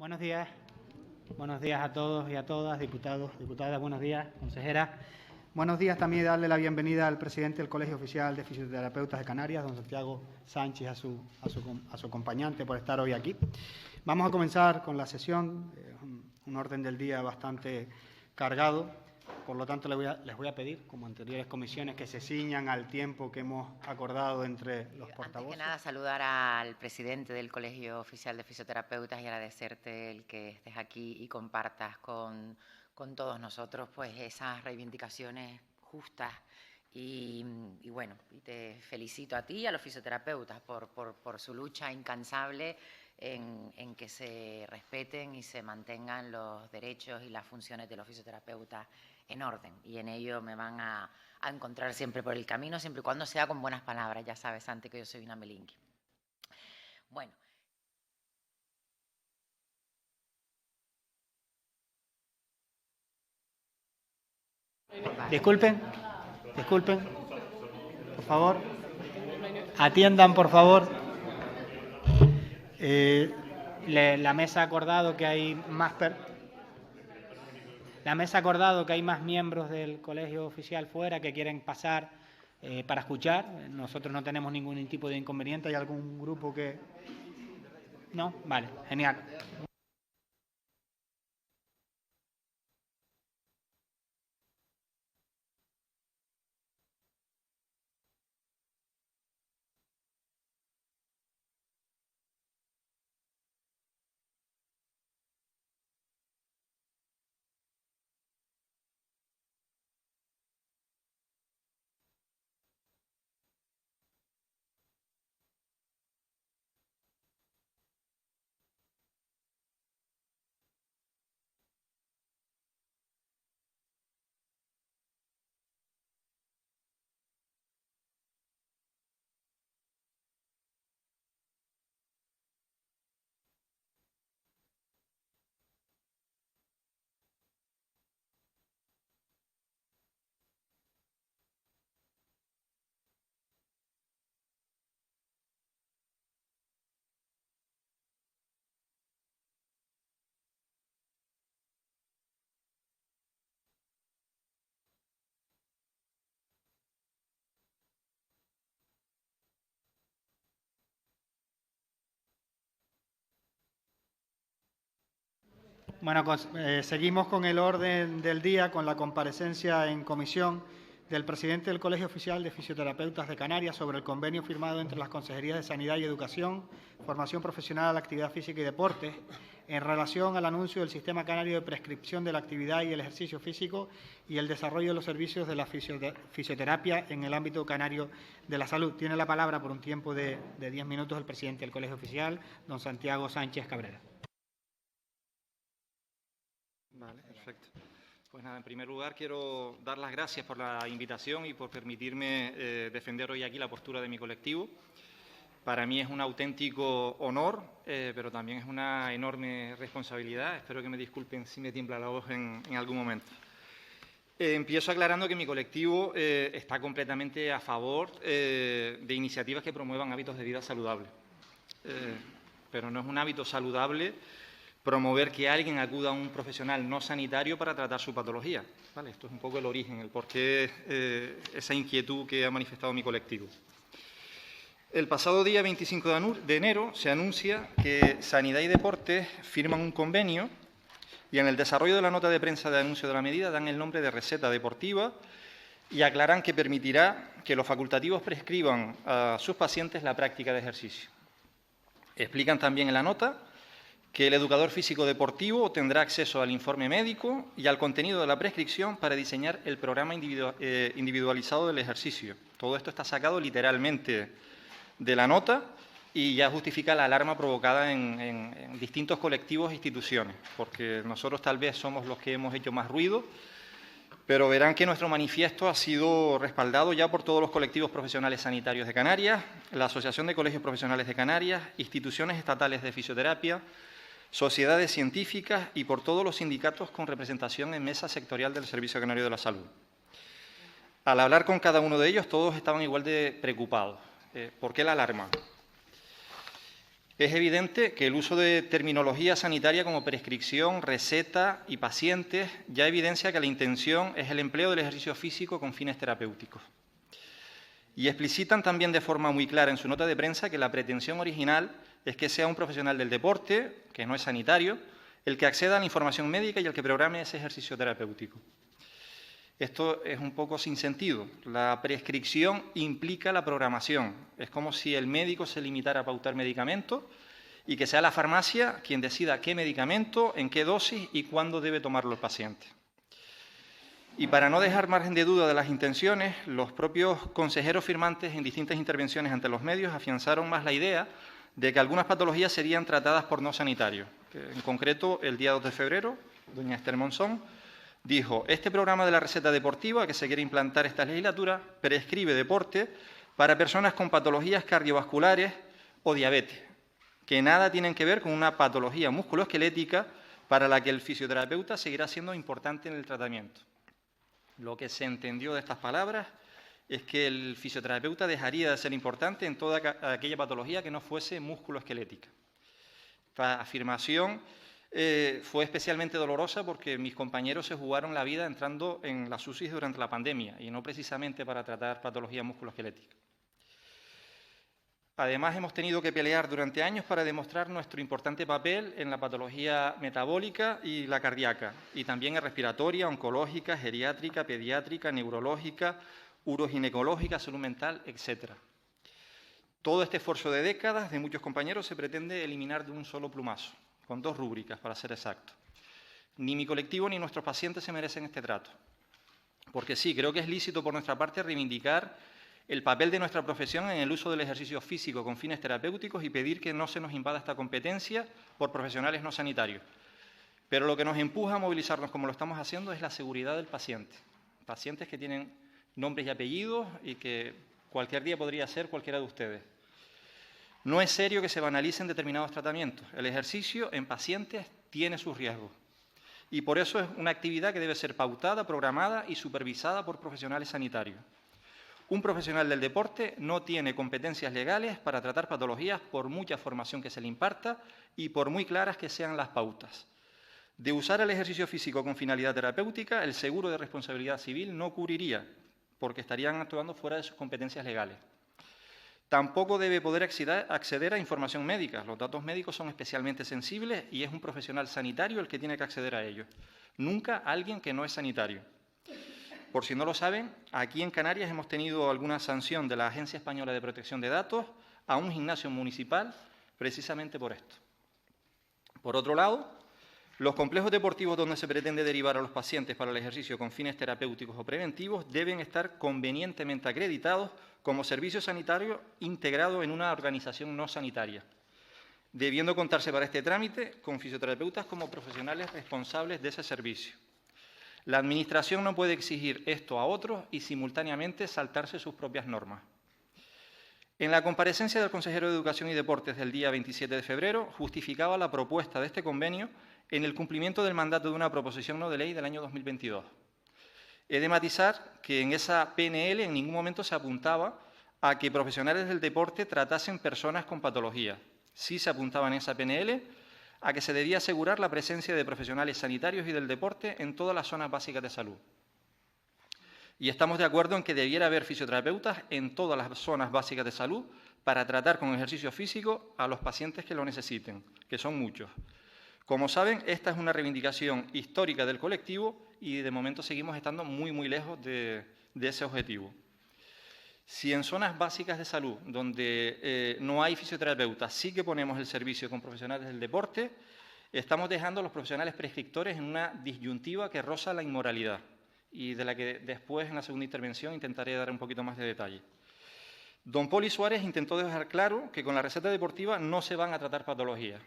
Buenos días a todos y a todas, diputados, diputadas, buenos días, consejera. Buenos días también darle la bienvenida al presidente del Colegio Oficial de Fisioterapeutas de Canarias, don Santiago Sánchez, a su acompañante por estar hoy aquí. Vamos a comenzar con la sesión, un orden del día bastante cargado. Por lo tanto, les voy a pedir, como anteriores comisiones, que se ciñan al tiempo que hemos acordado entre los portavoces. Antes que nada, saludar al presidente del Colegio Oficial de Fisioterapeutas y agradecerte el que estés aquí y compartas con todos nosotros pues esas reivindicaciones justas y bueno, y te felicito a ti y a los fisioterapeutas por su lucha incansable en que se respeten y se mantengan los derechos y las funciones de los fisioterapeutas en orden, y en ello me van a encontrar siempre por el camino, siempre y cuando sea con buenas palabras. Ya sabes, Santi, que yo soy una melingui. Bueno. Disculpen, por favor. Atiendan, por favor. La mesa ha acordado que hay más miembros del colegio oficial fuera que quieren pasar para escuchar. Nosotros no tenemos ningún tipo de inconveniente. ¿Hay algún grupo que...? ¿No? Vale, genial. Bueno, seguimos con el orden del día, con la comparecencia en comisión del presidente del Colegio Oficial de Fisioterapeutas de Canarias sobre el convenio firmado entre las Consejerías de Sanidad y Educación, Formación Profesional, Actividad Física y Deportes, en relación al anuncio del Sistema Canario de Prescripción de la Actividad y el Ejercicio Físico y el desarrollo de los servicios de la fisioterapia en el ámbito canario de la salud. Tiene la palabra por un tiempo de 10 minutos el presidente del Colegio Oficial, don Santiago Sánchez Cabrera. Vale, perfecto. Pues nada, en primer lugar quiero dar las gracias por la invitación y por permitirme defender hoy aquí la postura de mi colectivo. Para mí es un auténtico honor, pero también es una enorme responsabilidad. Espero que me disculpen si me tiembla la voz en algún momento. Empiezo aclarando que mi colectivo está completamente a favor de iniciativas que promuevan hábitos de vida saludables. Pero no es un hábito saludable promover que alguien acuda a un profesional no sanitario para tratar su patología. ¿Vale? Esto es un poco el origen, el porqué, esa inquietud que ha manifestado mi colectivo. El pasado día 25 de enero se anuncia que Sanidad y Deportes firman un convenio y en el desarrollo de la nota de prensa de anuncio de la medida dan el nombre de receta deportiva y aclaran que permitirá que los facultativos prescriban a sus pacientes la práctica de ejercicio. Explican también en la nota que el educador físico deportivo tendrá acceso al informe médico y al contenido de la prescripción para diseñar el programa individualizado del ejercicio. Todo esto está sacado literalmente de la nota y ya justifica la alarma provocada en distintos colectivos e instituciones, porque nosotros tal vez somos los que hemos hecho más ruido, pero verán que nuestro manifiesto ha sido respaldado ya por todos los colectivos profesionales sanitarios de Canarias, la Asociación de Colegios Profesionales de Canarias, instituciones estatales de fisioterapia, sociedades científicas y por todos los sindicatos con representación en mesa sectorial del Servicio Canario de la Salud. Al hablar con cada uno de ellos, todos estaban igual de preocupados. ¿Por qué la alarma? Es evidente que el uso de terminología sanitaria como prescripción, receta y pacientes ya evidencia que la intención es el empleo del ejercicio físico con fines terapéuticos. Y explicitan también de forma muy clara en su nota de prensa que la pretensión original es que sea un profesional del deporte, que no es sanitario, el que acceda a la información médica y el que programe ese ejercicio terapéutico. Esto es un poco sin sentido. La prescripción implica la programación. Es como si el médico se limitara a pautar medicamentos y que sea la farmacia quien decida qué medicamento, en qué dosis y cuándo debe tomarlo el paciente. Y para no dejar margen de duda de las intenciones, los propios consejeros firmantes en distintas intervenciones ante los medios afianzaron más la idea de que algunas patologías serían tratadas por no sanitarios. En concreto, el día 2 de febrero, doña Esther Monzón dijo: este programa de la receta deportiva que se quiere implantar esta legislatura prescribe deporte para personas con patologías cardiovasculares o diabetes, que nada tienen que ver con una patología musculoesquelética para la que el fisioterapeuta seguirá siendo importante en el tratamiento. Lo que se entendió de estas palabras es que el fisioterapeuta dejaría de ser importante en toda aquella patología que no fuese musculoesquelética. Esta afirmación fue especialmente dolorosa porque mis compañeros se jugaron la vida entrando en las UCI durante la pandemia y no precisamente para tratar patologías musculoesqueléticas. Además, hemos tenido que pelear durante años para demostrar nuestro importante papel en la patología metabólica y la cardíaca, y también en respiratoria, oncológica, geriátrica, pediátrica, neurológica, uroginecológica, salud mental, etc. Todo este esfuerzo de décadas de muchos compañeros se pretende eliminar de un solo plumazo, con 2 rúbricas, para ser exacto. Ni mi colectivo ni nuestros pacientes se merecen este trato. Porque sí, creo que es lícito por nuestra parte reivindicar el papel de nuestra profesión en el uso del ejercicio físico con fines terapéuticos y pedir que no se nos invada esta competencia por profesionales no sanitarios. Pero lo que nos empuja a movilizarnos como lo estamos haciendo es la seguridad del paciente. Pacientes que tienen nombres y apellidos y que cualquier día podría ser cualquiera de ustedes. No es serio que se banalicen determinados tratamientos. El ejercicio en pacientes tiene sus riesgos. Y por eso es una actividad que debe ser pautada, programada y supervisada por profesionales sanitarios. Un profesional del deporte no tiene competencias legales para tratar patologías por mucha formación que se le imparta y por muy claras que sean las pautas. De usar el ejercicio físico con finalidad terapéutica, el seguro de responsabilidad civil no cubriría, porque estarían actuando fuera de sus competencias legales. Tampoco debe poder acceder a información médica. Los datos médicos son especialmente sensibles y es un profesional sanitario el que tiene que acceder a ellos. Nunca alguien que no es sanitario. Por si no lo saben, aquí en Canarias hemos tenido alguna sanción de la Agencia Española de Protección de Datos a un gimnasio municipal precisamente por esto. Por otro lado, los complejos deportivos donde se pretende derivar a los pacientes para el ejercicio con fines terapéuticos o preventivos deben estar convenientemente acreditados como servicio sanitario integrado en una organización no sanitaria, debiendo contarse para este trámite con fisioterapeutas como profesionales responsables de ese servicio. La Administración no puede exigir esto a otros y simultáneamente saltarse sus propias normas. En la comparecencia del consejero de Educación y Deportes del día 27 de febrero, justificaba la propuesta de este convenio en el cumplimiento del mandato de una proposición no de ley del año 2022. He de matizar que en esa PNL en ningún momento se apuntaba a que profesionales del deporte tratasen personas con patología. Sí se apuntaba en esa PNL a que se debía asegurar la presencia de profesionales sanitarios y del deporte en todas las zonas básicas de salud. Y estamos de acuerdo en que debiera haber fisioterapeutas en todas las zonas básicas de salud para tratar con ejercicio físico a los pacientes que lo necesiten, que son muchos. Como saben, esta es una reivindicación histórica del colectivo y de momento seguimos estando muy lejos de ese objetivo. Si en zonas básicas de salud, donde no hay fisioterapeutas, sí que ponemos el servicio con profesionales del deporte, estamos dejando a los profesionales prescriptores en una disyuntiva que roza la inmoralidad y de la que después, en la segunda intervención, intentaré dar un poquito más de detalle. Don Poli Suárez intentó dejar claro que con la receta deportiva no se van a tratar patologías.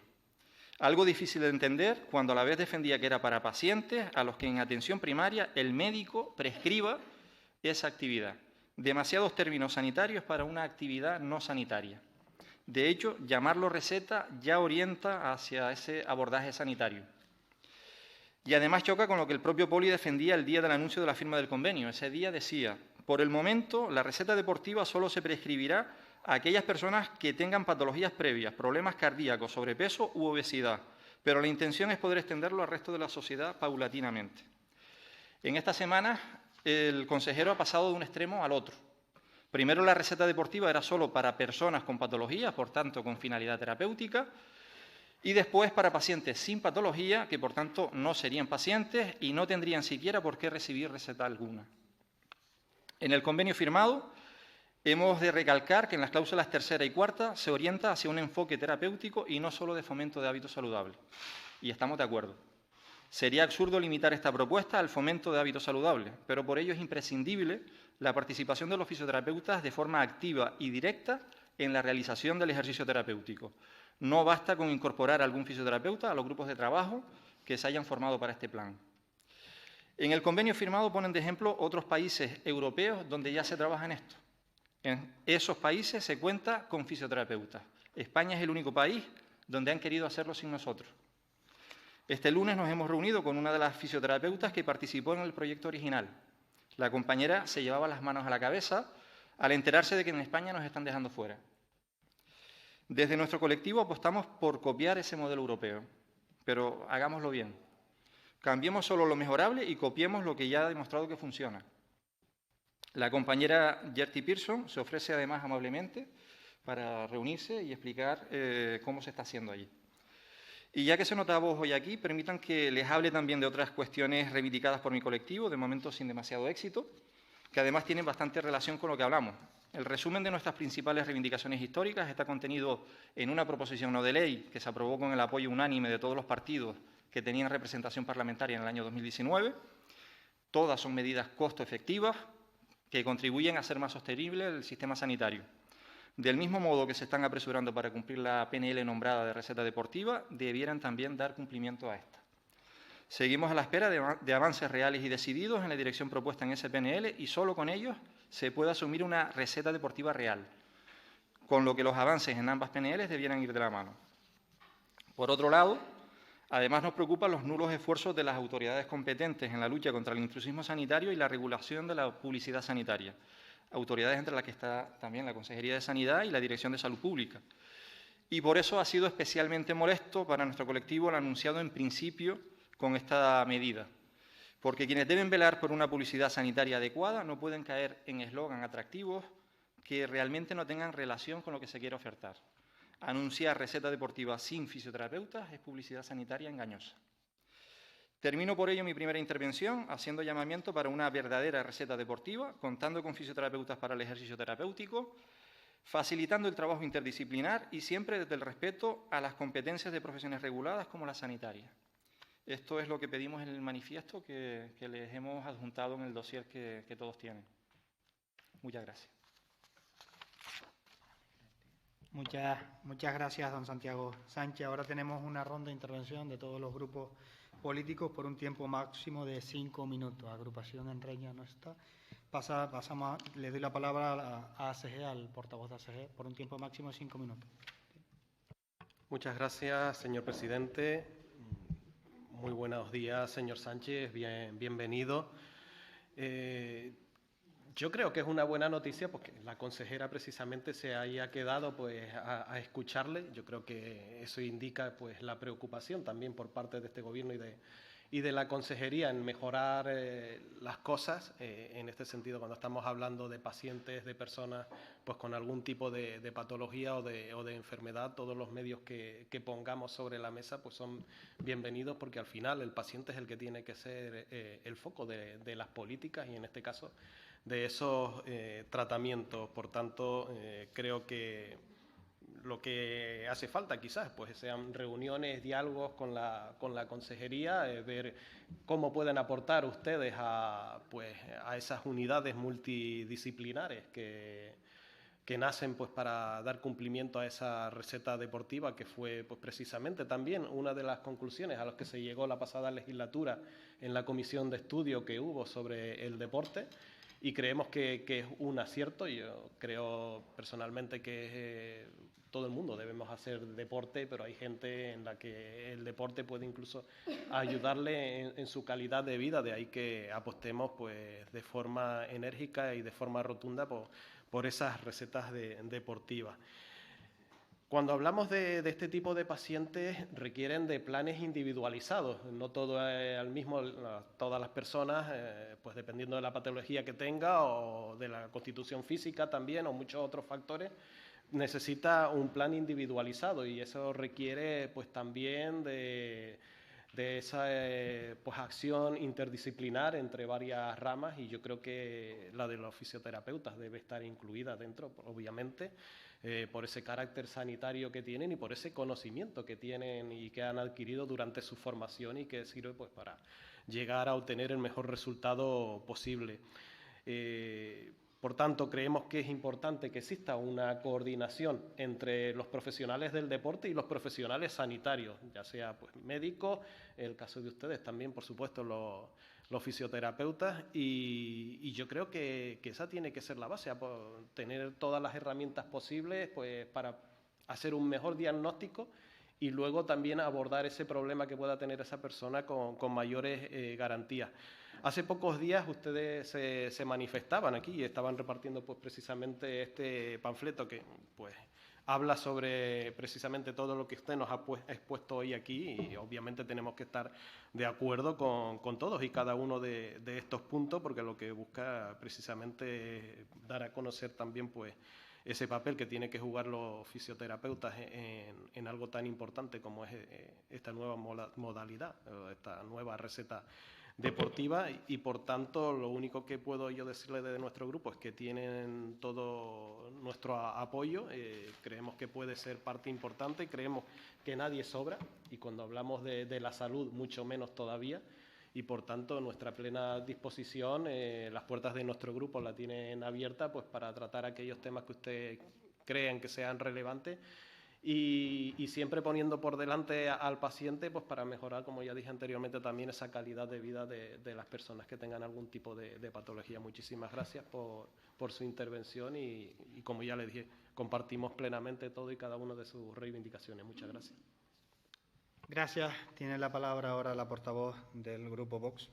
Algo difícil de entender cuando a la vez defendía que era para pacientes a los que en atención primaria el médico prescriba esa actividad. Demasiados términos sanitarios para una actividad no sanitaria. De hecho, llamarlo receta ya orienta hacia ese abordaje sanitario. Y además choca con lo que el propio Poli defendía el día del anuncio de la firma del convenio. Ese día decía Por el momento, la receta deportiva solo se prescribirá a aquellas personas que tengan patologías previas, problemas cardíacos, sobrepeso u obesidad, pero la intención es poder extenderlo al resto de la sociedad paulatinamente. En esta semana, el consejero ha pasado de un extremo al otro. Primero, la receta deportiva era solo para personas con patologías, por tanto, con finalidad terapéutica, y después para pacientes sin patología, que por tanto no serían pacientes y no tendrían siquiera por qué recibir receta alguna. En el convenio firmado, hemos de recalcar que en las cláusulas tercera y cuarta se orienta hacia un enfoque terapéutico y no solo de fomento de hábitos saludables. Y estamos de acuerdo. Sería absurdo limitar esta propuesta al fomento de hábitos saludables, pero por ello es imprescindible la participación de los fisioterapeutas de forma activa y directa en la realización del ejercicio terapéutico. No basta con incorporar a algún fisioterapeuta a los grupos de trabajo que se hayan formado para este plan. En el convenio firmado ponen de ejemplo otros países europeos donde ya se trabaja en esto. En esos países se cuenta con fisioterapeutas. España es el único país donde han querido hacerlo sin nosotros. Este lunes nos hemos reunido con una de las fisioterapeutas que participó en el proyecto original. La compañera se llevaba las manos a la cabeza al enterarse de que en España nos están dejando fuera. Desde nuestro colectivo apostamos por copiar ese modelo europeo, pero hagámoslo bien. Cambiemos solo lo mejorable y copiemos lo que ya ha demostrado que funciona. La compañera Gertie Pearson se ofrece además amablemente para reunirse y explicar cómo se está haciendo allí. Y ya que se nota voz hoy aquí, permitan que les hable también de otras cuestiones reivindicadas por mi colectivo, de momento sin demasiado éxito, que además tienen bastante relación con lo que hablamos. El resumen de nuestras principales reivindicaciones históricas está contenido en una proposición no de ley que se aprobó con el apoyo unánime de todos los partidos que tenían representación parlamentaria en el año 2019. Todas son medidas costo-efectivas que contribuyen a hacer más sostenible el sistema sanitario. Del mismo modo que se están apresurando para cumplir la PNL nombrada de receta deportiva, debieran también dar cumplimiento a esta. Seguimos a la espera de avances reales y decididos en la dirección propuesta en ese PNL y solo con ellos se puede asumir una receta deportiva real, con lo que los avances en ambas PNLs debieran ir de la mano. Por otro lado, además nos preocupan los nulos esfuerzos de las autoridades competentes en la lucha contra el intrusismo sanitario y la regulación de la publicidad sanitaria. Autoridades entre las que está también la Consejería de Sanidad y la Dirección de Salud Pública. Y por eso ha sido especialmente molesto para nuestro colectivo el anunciado en principio con esta medida, porque quienes deben velar por una publicidad sanitaria adecuada no pueden caer en eslogan atractivos que realmente no tengan relación con lo que se quiere ofertar. Anunciar receta deportiva sin fisioterapeutas es publicidad sanitaria engañosa. Termino por ello mi primera intervención haciendo llamamiento para una verdadera receta deportiva, contando con fisioterapeutas para el ejercicio terapéutico, facilitando el trabajo interdisciplinar y siempre desde el respeto a las competencias de profesiones reguladas como la sanitaria. Esto es lo que pedimos en el manifiesto que les hemos adjuntado en el dossier que todos tienen. Muchas gracias. Muchas gracias, don Santiago Sánchez. Ahora tenemos una ronda de intervención de todos los grupos políticos por un tiempo máximo de 5 minutos. Agrupación en Reña no está. Le doy la palabra a ACG, al portavoz de ACG, por un tiempo máximo de 5 minutos. Muchas gracias, señor presidente. Muy buenos días, señor Sánchez. Bienvenido. Yo creo que es una buena noticia porque la consejera precisamente se haya quedado pues, a escucharle. Yo creo que eso indica pues, la preocupación también por parte de este Gobierno y de la consejería en mejorar las cosas. En este sentido, cuando estamos hablando de pacientes, de personas pues, con algún tipo de patología o de enfermedad, todos los medios que pongamos sobre la mesa pues, son bienvenidos porque al final el paciente es el que tiene que ser el foco de las políticas y en este caso de esos tratamientos. Por tanto, creo que lo que hace falta quizás pues sean reuniones, diálogos con la consejería, ver cómo pueden aportar ustedes a esas unidades multidisciplinares que nacen pues para dar cumplimiento a esa receta deportiva que fue pues precisamente también una de las conclusiones a las que se llegó la pasada legislatura en la comisión de estudio que hubo sobre el deporte. y creemos que es un acierto. Yo creo personalmente que todo el mundo debemos hacer deporte, pero hay gente en la que el deporte puede incluso ayudarle en su calidad de vida, de ahí que apostemos pues de forma enérgica y de forma rotunda por esas recetas deportivas. Cuando hablamos de este tipo de pacientes, requieren de planes individualizados. No todo al mismo, todas las personas, pues dependiendo de la patología que tenga o de la constitución física también, o muchos otros factores, necesita un plan individualizado, y eso requiere pues también de esa pues, acción interdisciplinar entre varias ramas, y yo creo que la de los fisioterapeutas debe estar incluida dentro, obviamente, por ese carácter sanitario que tienen y por ese conocimiento que tienen y que han adquirido durante su formación, y que sirve pues, para llegar a obtener el mejor resultado posible. Por tanto, creemos que es importante que exista una coordinación entre los profesionales del deporte y los profesionales sanitarios, ya sea pues, médicos, en el caso de ustedes también, por supuesto, los fisioterapeutas, y yo creo que esa tiene que ser la base, tener todas las herramientas posibles pues, para hacer un mejor diagnóstico y luego también abordar ese problema que pueda tener esa persona con mayores garantías. Hace pocos días ustedes se manifestaban aquí y estaban repartiendo pues, precisamente este panfleto que pues, habla sobre precisamente todo lo que usted nos ha expuesto hoy aquí, y obviamente tenemos que estar de acuerdo con todos y cada uno de estos puntos, porque lo que busca precisamente es dar a conocer también pues, ese papel que tienen que jugar los fisioterapeutas en algo tan importante como es esta nueva modalidad, esta nueva receta deportiva, y por tanto lo único que puedo yo decirle desde nuestro grupo es que tienen todo nuestro apoyo. Creemos que puede ser parte importante, creemos que nadie sobra, y cuando hablamos de la salud mucho menos todavía, y por tanto nuestra plena disposición, las puertas de nuestro grupo la tienen abierta pues, para tratar aquellos temas que ustedes crean que sean relevantes, y siempre poniendo por delante al paciente pues para mejorar, como ya dije anteriormente, también esa calidad de vida de las personas que tengan algún tipo de patología. Muchísimas gracias por su intervención, y como ya le dije, compartimos plenamente todo y cada una de sus reivindicaciones. Muchas gracias. Gracias. Tiene la palabra ahora la portavoz del Grupo Vox.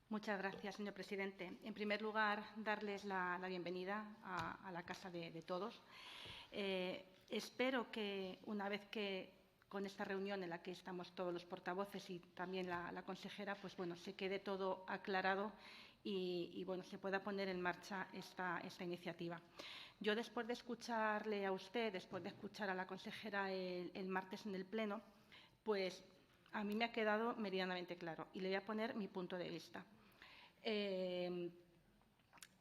Muchas gracias, señor presidente. En primer lugar, darles la bienvenida a la casa de todos. Espero que una vez que con esta reunión en la que estamos todos los portavoces y también la consejera, pues bueno, se quede todo aclarado y bueno, se pueda poner en marcha esta iniciativa. Yo, después de escucharle a usted, después de escuchar a la consejera el martes en el Pleno, pues a mí me ha quedado meridianamente claro, y le voy a poner mi punto de vista.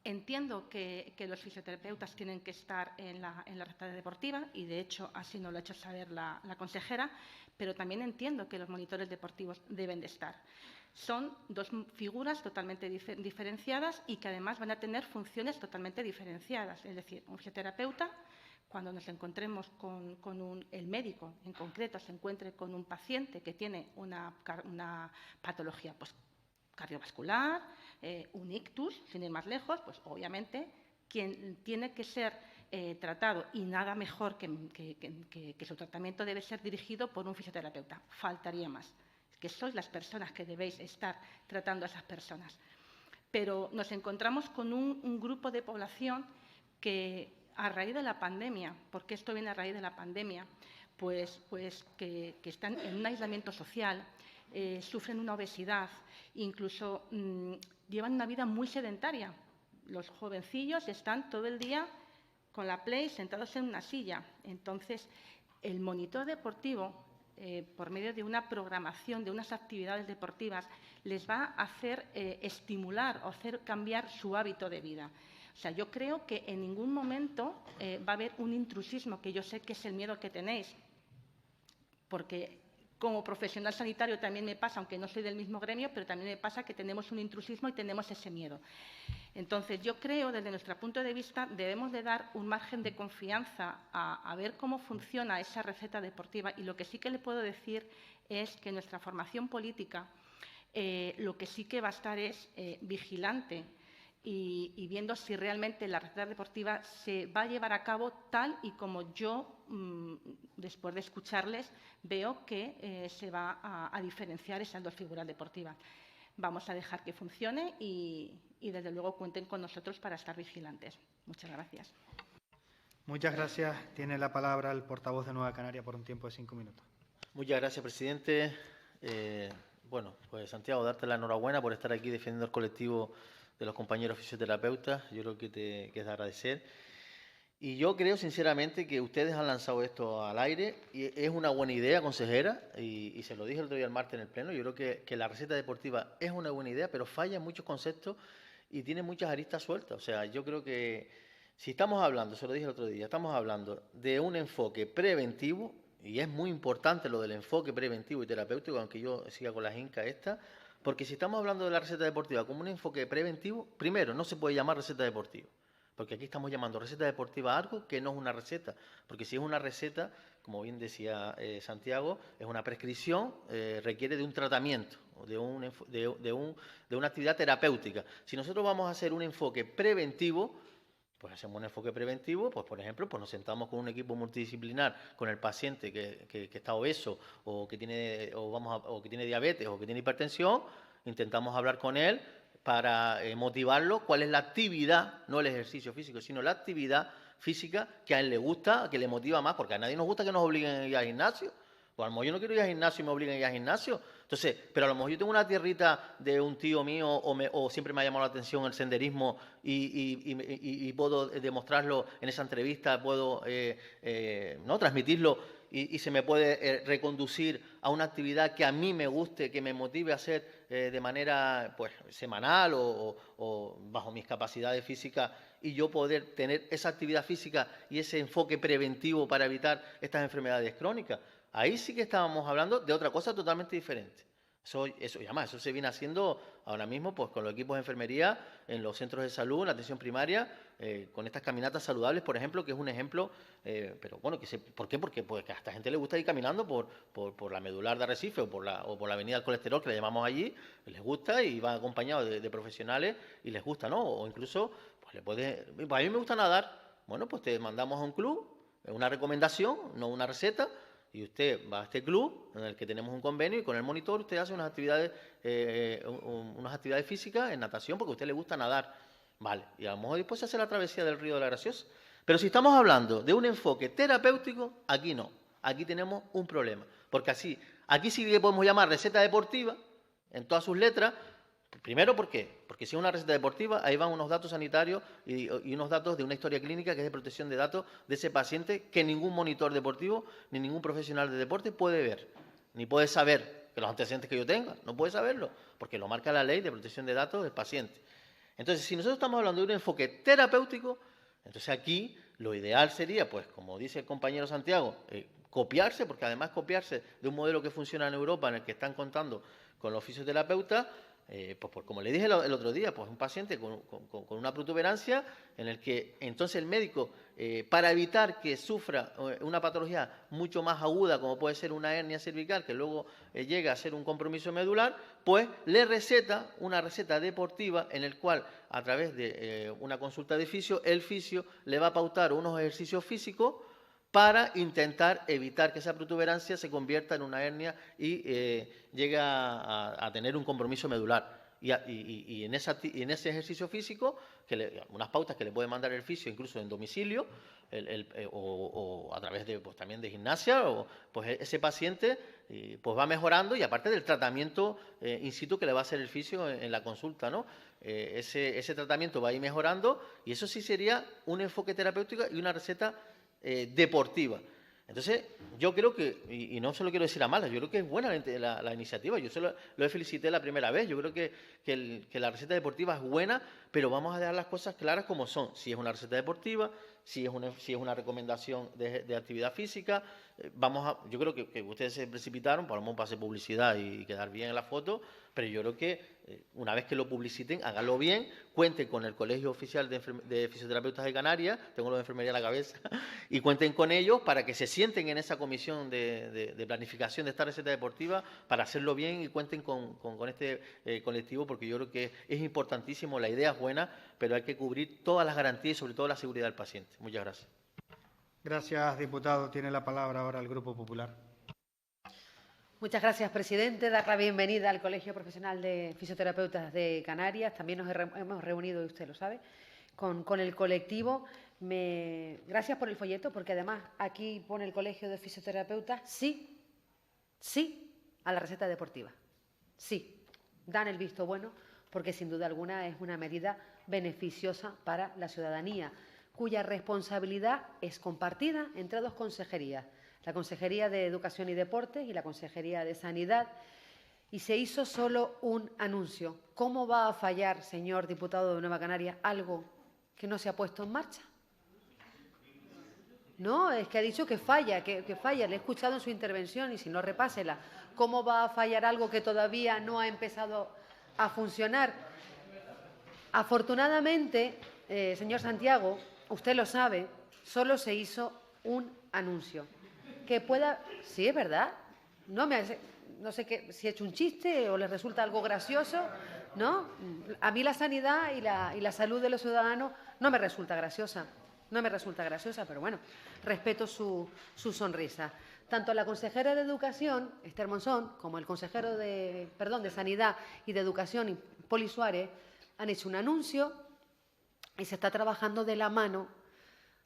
Entiendo que los fisioterapeutas tienen que estar en la receta deportiva, y de hecho así nos lo ha hecho saber la consejera, pero también entiendo que los monitores deportivos deben de estar. Son dos figuras totalmente diferenciadas y que además van a tener funciones totalmente diferenciadas. Es decir, un fisioterapeuta, cuando nos encontremos el médico en concreto se encuentre con un paciente que tiene una patología pues, cardiovascular, un ictus, sin ir más lejos, pues obviamente quien tiene que ser tratado, y nada mejor que su tratamiento debe ser dirigido por un fisioterapeuta. Faltaría más, que sois las personas que debéis estar tratando a esas personas. Pero nos encontramos con un grupo de población que a raíz de la pandemia, porque esto viene a raíz de la pandemia, pues que están en un aislamiento social, sufren una obesidad, incluso llevan una vida muy sedentaria. Los jovencillos están todo el día con la Play sentados en una silla. Entonces, el monitor deportivo, por medio de una programación, de unas actividades deportivas, les va a hacer estimular o hacer cambiar su hábito de vida. O sea, yo creo que en ningún momento va a haber un intrusismo, que yo sé que es el miedo que tenéis, porque como profesional sanitario también me pasa, aunque no soy del mismo gremio, pero también me pasa que tenemos un intrusismo y tenemos ese miedo. Entonces, yo creo, desde nuestro punto de vista, debemos de dar un margen de confianza a ver cómo funciona esa receta deportiva. Y lo que sí que le puedo decir es que nuestra formación política Lo que sí que va a estar es vigilante y viendo si realmente la receta deportiva se va a llevar a cabo tal y como yo, después de escucharles, veo que se va a diferenciar esas dos figuras deportivas. Vamos a dejar que funcione y, desde luego, cuenten con nosotros para estar vigilantes. Muchas gracias. Muchas gracias. Tiene la palabra el portavoz de Nueva Canaria por un tiempo de 5 minutos. Muchas gracias, presidente. Bueno, pues Santiago, darte la enhorabuena por estar aquí defendiendo el colectivo de los compañeros fisioterapeutas. Yo creo que es de agradecer. Y yo creo, sinceramente, que ustedes han lanzado esto al aire y es una buena idea, consejera, y se lo dije el otro día el martes en el Pleno. Yo creo que la receta deportiva es una buena idea, pero falla en muchos conceptos y tiene muchas aristas sueltas. O sea, yo creo que si estamos hablando, se lo dije el otro día, estamos hablando de un enfoque preventivo, y es muy importante lo del enfoque preventivo y terapéutico, aunque yo siga con la jinca esta, porque si estamos hablando de la receta deportiva como un enfoque preventivo, primero, no se puede llamar receta deportiva, porque aquí estamos llamando receta deportiva a algo que no es una receta, porque si es una receta, como bien decía Santiago, es una prescripción, requiere de un tratamiento, de una actividad terapéutica. Si nosotros vamos a hacer un enfoque preventivo, pues hacemos un enfoque preventivo, pues por ejemplo, pues nos sentamos con un equipo multidisciplinar con el paciente que está obeso o que tiene diabetes o que tiene hipertensión, intentamos hablar con él para motivarlo cuál es la actividad, no el ejercicio físico, sino la actividad física que a él le gusta, que le motiva más, porque a nadie nos gusta que nos obliguen a ir al gimnasio. Pues a lo mejor yo no quiero ir al gimnasio y me obligan a ir al gimnasio. Entonces, pero a lo mejor yo tengo una tierrita de un tío mío o siempre me ha llamado la atención el senderismo y puedo demostrarlo en esa entrevista, puedo ¿no? transmitirlo y se me puede reconducir a una actividad que a mí me guste, que me motive a hacer de manera pues semanal o bajo mis capacidades físicas y yo poder tener esa actividad física y ese enfoque preventivo para evitar estas enfermedades crónicas. Ahí sí que estábamos hablando de otra cosa totalmente diferente. Eso se viene haciendo ahora mismo pues, con los equipos de enfermería en los centros de salud, en la atención primaria, con estas caminatas saludables, por ejemplo, que es un ejemplo, pero bueno, ¿por qué? Porque pues, a esta gente le gusta ir caminando por la medular de Arrecife o por la avenida del colesterol, que la llamamos allí, les gusta y van acompañados de profesionales y les gusta, ¿no? O incluso, pues a mí me gusta nadar, bueno, pues te mandamos a un club, una recomendación, no una receta, y usted va a este club en el que tenemos un convenio y con el monitor usted hace unas actividades físicas en natación porque a usted le gusta nadar. Vale, y a lo mejor después se hace la travesía del río de la Graciosa. Pero si estamos hablando de un enfoque terapéutico, aquí no. Aquí tenemos un problema. Porque aquí sí que podemos llamar receta deportiva en todas sus letras. Primero, ¿por qué? Porque si es una receta deportiva, ahí van unos datos sanitarios y unos datos de una historia clínica que es de protección de datos de ese paciente que ningún monitor deportivo ni ningún profesional de deporte puede ver, ni puede saber que los antecedentes que yo tenga, no puede saberlo, porque lo marca la ley de protección de datos del paciente. Entonces, si nosotros estamos hablando de un enfoque terapéutico, entonces aquí lo ideal sería, pues como dice el compañero Santiago, copiarse, porque además copiarse de un modelo que funciona en Europa en el que están contando con los fisioterapeutas, pues como le dije el otro día, pues un paciente con una protuberancia en el que entonces el médico, para evitar que sufra una patología mucho más aguda, como puede ser una hernia cervical, que luego llega a ser un compromiso medular, pues le receta una receta deportiva en el cual, a través de una consulta de fisio, el fisio le va a pautar unos ejercicios físicos para intentar evitar que esa protuberancia se convierta en una hernia y llegue a tener un compromiso medular. Y en ese ejercicio físico, unas pautas que le puede mandar el fisio incluso en domicilio o a través de, pues, también de gimnasia, pues ese paciente pues va mejorando y aparte del tratamiento in situ que le va a hacer el fisio en la consulta, ¿no? Ese tratamiento va a ir mejorando y eso sí sería un enfoque terapéutico y una receta deportiva. Entonces, yo creo que, y no se lo quiero decir a malas, yo creo que es buena la iniciativa, yo lo felicité la primera vez, yo creo que la receta deportiva es buena, pero vamos a dejar las cosas claras como son, si es una receta deportiva, si es una recomendación de actividad física, yo creo que ustedes se precipitaron, para hacer publicidad y quedar bien en la foto, Pero yo creo que una vez que lo publiciten, háganlo bien, cuenten con el Colegio Oficial de Fisioterapeutas de Canarias, tengo lo de enfermería a la cabeza, y cuenten con ellos para que se sienten en esa comisión de planificación de esta receta deportiva para hacerlo bien y cuenten con este colectivo, porque yo creo que es importantísimo, la idea es buena, pero hay que cubrir todas las garantías y sobre todo la seguridad del paciente. Muchas gracias. Gracias, diputado. Tiene la palabra ahora el Grupo Popular. Muchas gracias, presidente. Dar la bienvenida al Colegio Profesional de Fisioterapeutas de Canarias. También nos hemos reunido, y usted lo sabe, con el colectivo. Gracias por el folleto, porque además aquí pone el Colegio de Fisioterapeutas sí a la receta deportiva. Sí, dan el visto bueno, porque sin duda alguna es una medida beneficiosa para la ciudadanía, cuya responsabilidad es compartida entre dos consejerías, la Consejería de Educación y Deportes y la Consejería de Sanidad, y se hizo solo un anuncio. ¿Cómo va a fallar, señor diputado de Nueva Canarias, algo que no se ha puesto en marcha? No, es que ha dicho que falla, que falla. Le he escuchado en su intervención y si no, repásela. ¿Cómo va a fallar algo que todavía no ha empezado a funcionar? Afortunadamente, señor Santiago, usted lo sabe, solo se hizo un anuncio. Que pueda... Sí, es verdad. No sé si he hecho un chiste o les resulta algo gracioso, ¿no? A mí la sanidad y la salud de los ciudadanos no me resulta graciosa. No me resulta graciosa, pero bueno, respeto su sonrisa. Tanto la consejera de Educación, Esther Monzón, como el consejero de Sanidad y de Educación, Poli Suárez, han hecho un anuncio y se está trabajando de la mano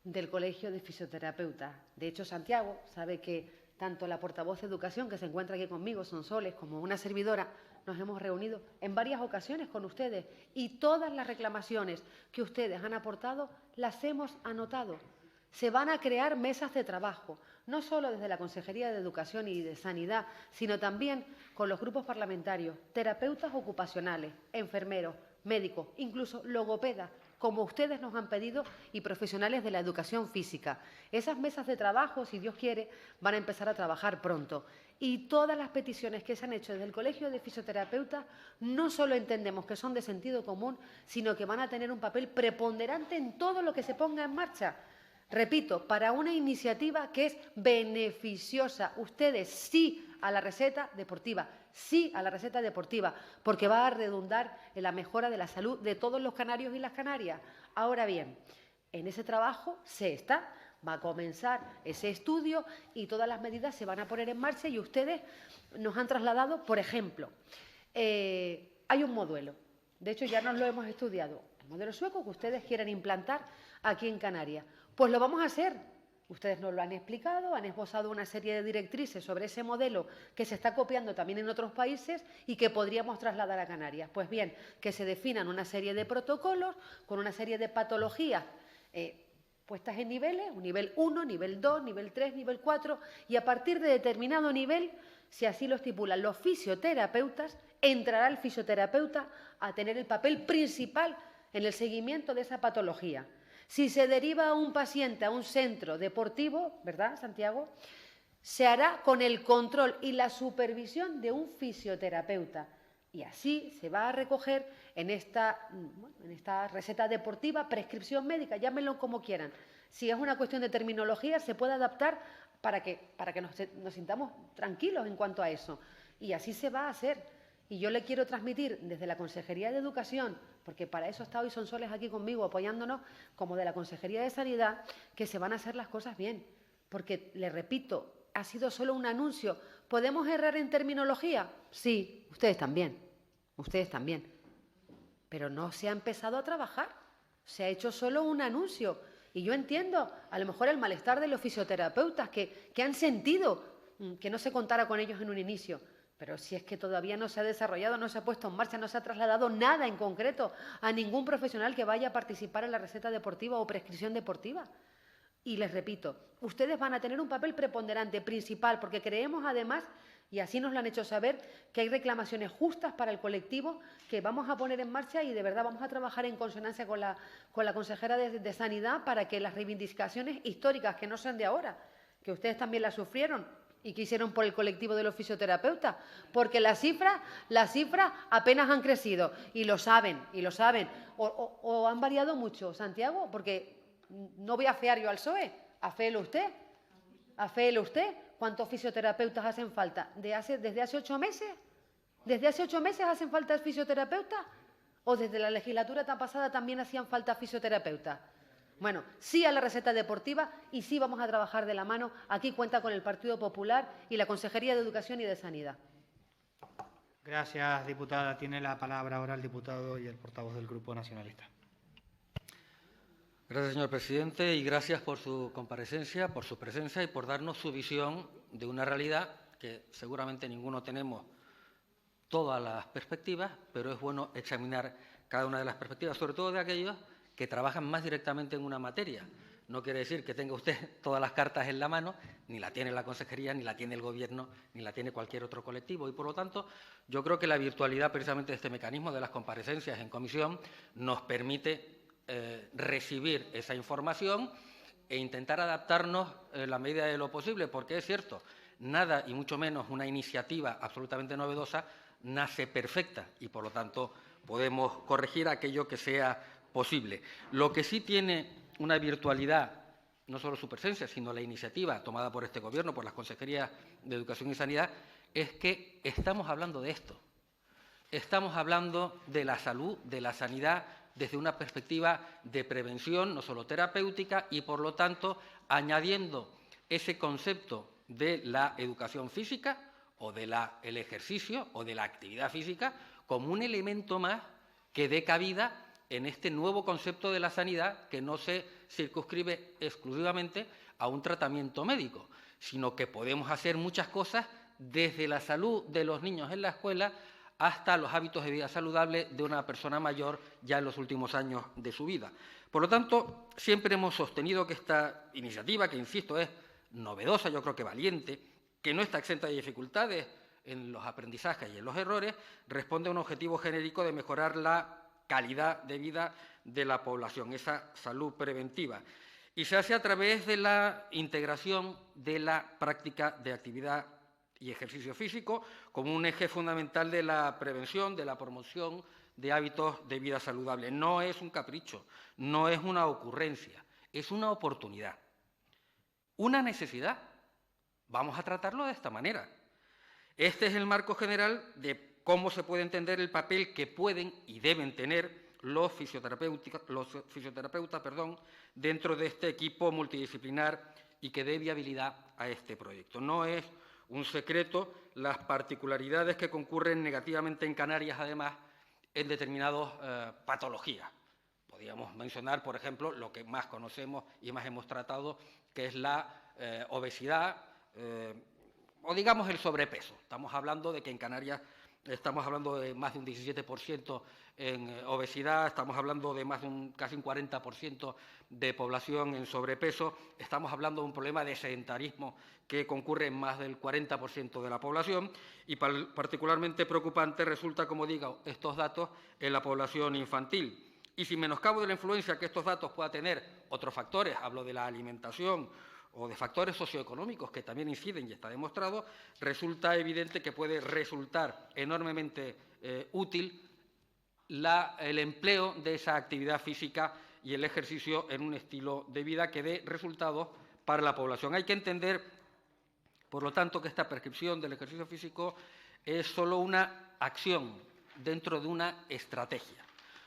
del Colegio de Fisioterapeutas. De hecho, Santiago sabe que tanto la portavoz de Educación, que se encuentra aquí conmigo, Sonsoles, como una servidora, nos hemos reunido en varias ocasiones con ustedes y todas las reclamaciones que ustedes han aportado las hemos anotado. Se van a crear mesas de trabajo, no solo desde la Consejería de Educación y de Sanidad, sino también con los grupos parlamentarios, terapeutas ocupacionales, enfermeros, médicos, incluso logopedas, como ustedes nos han pedido, y profesionales de la educación física. Esas mesas de trabajo, si Dios quiere, van a empezar a trabajar pronto. Y todas las peticiones que se han hecho desde el Colegio de Fisioterapeutas no solo entendemos que son de sentido común, sino que van a tener un papel preponderante en todo lo que se ponga en marcha. Repito, para una iniciativa que es beneficiosa. Ustedes sí a la receta deportiva, sí a la receta deportiva, porque va a redundar en la mejora de la salud de todos los canarios y las canarias. Ahora bien, en ese trabajo va a comenzar ese estudio y todas las medidas se van a poner en marcha y ustedes nos han trasladado, por ejemplo, hay un modelo, de hecho ya nos lo hemos estudiado, el modelo sueco que ustedes quieren implantar aquí en Canarias. Pues lo vamos a hacer. Ustedes nos lo han explicado, han esbozado una serie de directrices sobre ese modelo que se está copiando también en otros países y que podríamos trasladar a Canarias. Pues bien, que se definan una serie de protocolos con una serie de patologías puestas en niveles, un nivel 1, nivel 2, nivel 3, nivel 4, y a partir de determinado nivel, si así lo estipulan los fisioterapeutas, entrará el fisioterapeuta a tener el papel principal en el seguimiento de esa patología. Si se deriva a un paciente a un centro deportivo, ¿verdad, Santiago?, se hará con el control y la supervisión de un fisioterapeuta. Y así se va a recoger en esta receta deportiva, prescripción médica, llámenlo como quieran. Si es una cuestión de terminología, se puede adaptar para que nos sintamos tranquilos en cuanto a eso. Y así se va a hacer. Y yo le quiero transmitir desde la Consejería de Educación, porque para eso está hoy Sonsoles aquí conmigo apoyándonos, como de la Consejería de Sanidad, que se van a hacer las cosas bien. Porque, le repito, ha sido solo un anuncio. ¿Podemos errar en terminología? Sí, ustedes también. Ustedes también. Pero no se ha empezado a trabajar. Se ha hecho solo un anuncio. Y yo entiendo, a lo mejor, el malestar de los fisioterapeutas que han sentido que no se contara con ellos en un inicio. Pero si es que todavía no se ha desarrollado, no se ha puesto en marcha, no se ha trasladado nada en concreto a ningún profesional que vaya a participar en la receta deportiva o prescripción deportiva. Y les repito, ustedes van a tener un papel preponderante, principal, porque creemos además, y así nos lo han hecho saber, que hay reclamaciones justas para el colectivo que vamos a poner en marcha y de verdad vamos a trabajar en consonancia con la consejera de Sanidad para que las reivindicaciones históricas, que no sean de ahora, que ustedes también las sufrieron, ¿Y qué hicieron por el colectivo de los fisioterapeutas? Porque las cifras apenas han crecido y lo saben, O han variado mucho, Santiago, porque no voy a afear yo al PSOE, aféelo usted. ¿Cuántos fisioterapeutas hacen falta? ¿Desde hace 8 meses? ¿Desde hace 8 meses hacen falta fisioterapeutas? ¿O desde la legislatura tan pasada también hacían falta fisioterapeutas? Bueno, sí a la receta deportiva y sí vamos a trabajar de la mano. Aquí cuenta con el Partido Popular y la Consejería de Educación y de Sanidad. Gracias, diputada. Tiene la palabra ahora el diputado y el portavoz del Grupo Nacionalista. Gracias, señor presidente, y gracias por su comparecencia, por su presencia y por darnos su visión de una realidad que seguramente ninguno tenemos todas las perspectivas, pero es bueno examinar cada una de las perspectivas, sobre todo de aquellos que trabajan más directamente en una materia. No quiere decir que tenga usted todas las cartas en la mano, ni la tiene la Consejería, ni la tiene el Gobierno, ni la tiene cualquier otro colectivo. Y, por lo tanto, yo creo que la virtualidad precisamente de este mecanismo de las comparecencias en comisión nos permite recibir esa información e intentar adaptarnos en la medida de lo posible, porque es cierto, nada y mucho menos una iniciativa absolutamente novedosa nace perfecta y, por lo tanto, podemos corregir aquello que sea posible. Lo que sí tiene una virtualidad, no solo su presencia, sino la iniciativa tomada por este Gobierno, por las Consejerías de Educación y Sanidad, es que estamos hablando de esto. Estamos hablando de la salud, de la sanidad, desde una perspectiva de prevención, no solo terapéutica, y, por lo tanto, añadiendo ese concepto de la educación física o del ejercicio o de la actividad física como un elemento más que dé cabida en este nuevo concepto de la sanidad que no se circunscribe exclusivamente a un tratamiento médico, sino que podemos hacer muchas cosas desde la salud de los niños en la escuela hasta los hábitos de vida saludable de una persona mayor ya en los últimos años de su vida. Por lo tanto, siempre hemos sostenido que esta iniciativa, que insisto es novedosa, yo creo que valiente, que no está exenta de dificultades en los aprendizajes y en los errores, responde a un objetivo genérico de mejorar la calidad de vida de la población, esa salud preventiva. Y se hace a través de la integración de la práctica de actividad y ejercicio físico como un eje fundamental de la prevención, de la promoción de hábitos de vida saludable. No es un capricho, no es una ocurrencia, es una oportunidad, una necesidad. Vamos a tratarlo de esta manera. Este es el marco general de cómo se puede entender el papel que pueden y deben tener los fisioterapeutas dentro de este equipo multidisciplinar y que dé viabilidad a este proyecto. No es un secreto las particularidades que concurren negativamente en Canarias, además, en determinadas patologías. Podríamos mencionar, por ejemplo, lo que más conocemos y más hemos tratado, que es la obesidad o, digamos, el sobrepeso. Estamos hablando de que en Canarias estamos hablando de más de un 17% en obesidad, estamos hablando de más de casi un 40% de población en sobrepeso, estamos hablando de un problema de sedentarismo que concurre en más del 40% de la población y particularmente preocupante resulta, como digo, estos datos en la población infantil. Y sin menoscabo de la influencia que estos datos puedan tener otros factores, hablo de la alimentación o de factores socioeconómicos que también inciden y está demostrado, resulta evidente que puede resultar enormemente útil el empleo de esa actividad física y el ejercicio en un estilo de vida que dé resultados para la población. Hay que entender, por lo tanto, que esta prescripción del ejercicio físico es solo una acción dentro de una estrategia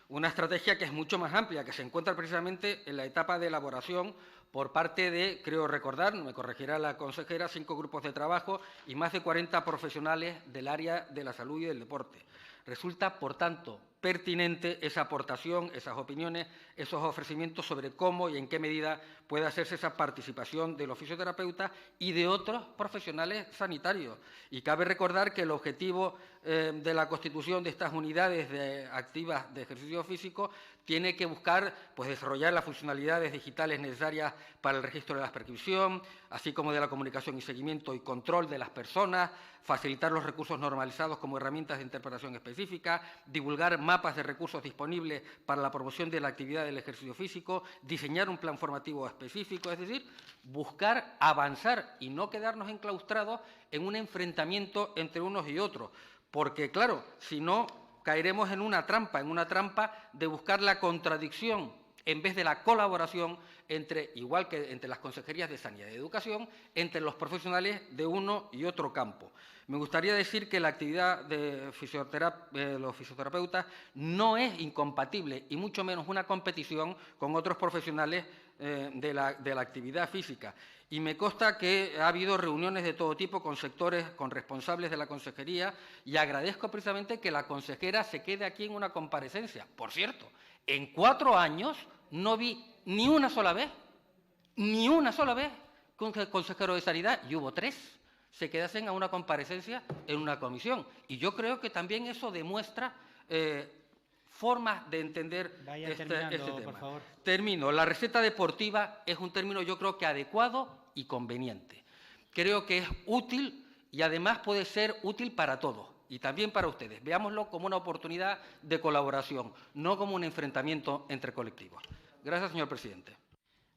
que es mucho más amplia, que se encuentra precisamente en la etapa de elaboración por parte de, creo recordar, me corregirá la consejera, 5 grupos de trabajo y más de 40 profesionales del área de la salud y del deporte. Resulta, por tanto, pertinente esa aportación, esas opiniones, esos ofrecimientos sobre cómo y en qué medida puede hacerse esa participación de los fisioterapeutas y de otros profesionales sanitarios. Y cabe recordar que el objetivo de la constitución de estas unidades activas de ejercicio físico tiene que buscar desarrollar las funcionalidades digitales necesarias para el registro de la prescripción, así como de la comunicación y seguimiento y control de las personas, facilitar los recursos normalizados como herramientas de interpretación específica, divulgar mapas mapas de recursos disponibles para la promoción de la actividad del ejercicio físico, diseñar un plan formativo específico, es decir, buscar avanzar y no quedarnos enclaustrados en un enfrentamiento entre unos y otros, porque, claro, si no, caeremos en una trampa de buscar la contradicción en vez de la colaboración igual que entre las consejerías de Sanidad y Educación, entre los profesionales de uno y otro campo. Me gustaría decir que la actividad de los fisioterapeutas no es incompatible y mucho menos una competición con otros profesionales de la actividad física. Y me consta que ha habido reuniones de todo tipo con sectores, con responsables de la consejería, y agradezco precisamente que la consejera se quede aquí en una comparecencia. Por cierto, en 4 años no vi ni una sola vez que un consejero de Sanidad, y hubo 3, se quedasen a una comparecencia en una comisión. Y yo creo que también eso demuestra formas de entender este tema. Por favor. Termino. La receta deportiva es un término, yo creo que adecuado y conveniente. Creo que es útil y además puede ser útil para todos y también para ustedes. Veámoslo como una oportunidad de colaboración, no como un enfrentamiento entre colectivos. Gracias, señor presidente.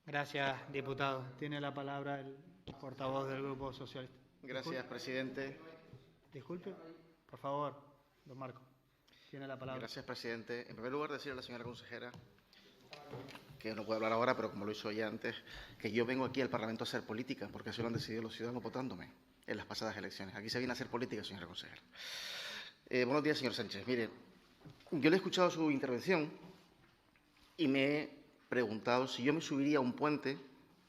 Gracias, diputado. Tiene la palabra el portavoz del Grupo Socialista. Gracias, presidente. Disculpe, por favor, don Marco. Tiene la palabra. Gracias, presidente. En primer lugar, decirle a la señora consejera, que no puede hablar ahora, pero como lo hizo ya antes, que yo vengo aquí al Parlamento a hacer política, porque así lo han decidido los ciudadanos votándome en las pasadas elecciones. Aquí se viene a hacer política, señora consejera. Buenos días, señor Sánchez. Mire, yo le he escuchado su intervención y me he preguntado si yo me subiría a un puente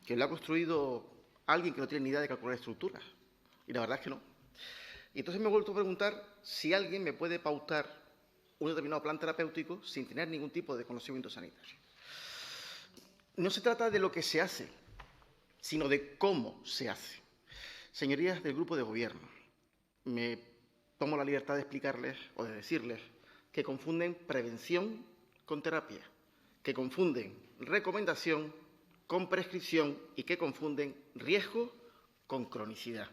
que lo ha construido alguien que no tiene ni idea de calcular estructuras. Y la verdad es que no. Y entonces me he vuelto a preguntar si alguien me puede pautar un determinado plan terapéutico sin tener ningún tipo de conocimiento sanitario. No se trata de lo que se hace, sino de cómo se hace. Señorías del Grupo de Gobierno, me tomo la libertad de explicarles o de decirles que confunden prevención con terapia, que confunden recomendación con prescripción y que confunden riesgo con cronicidad.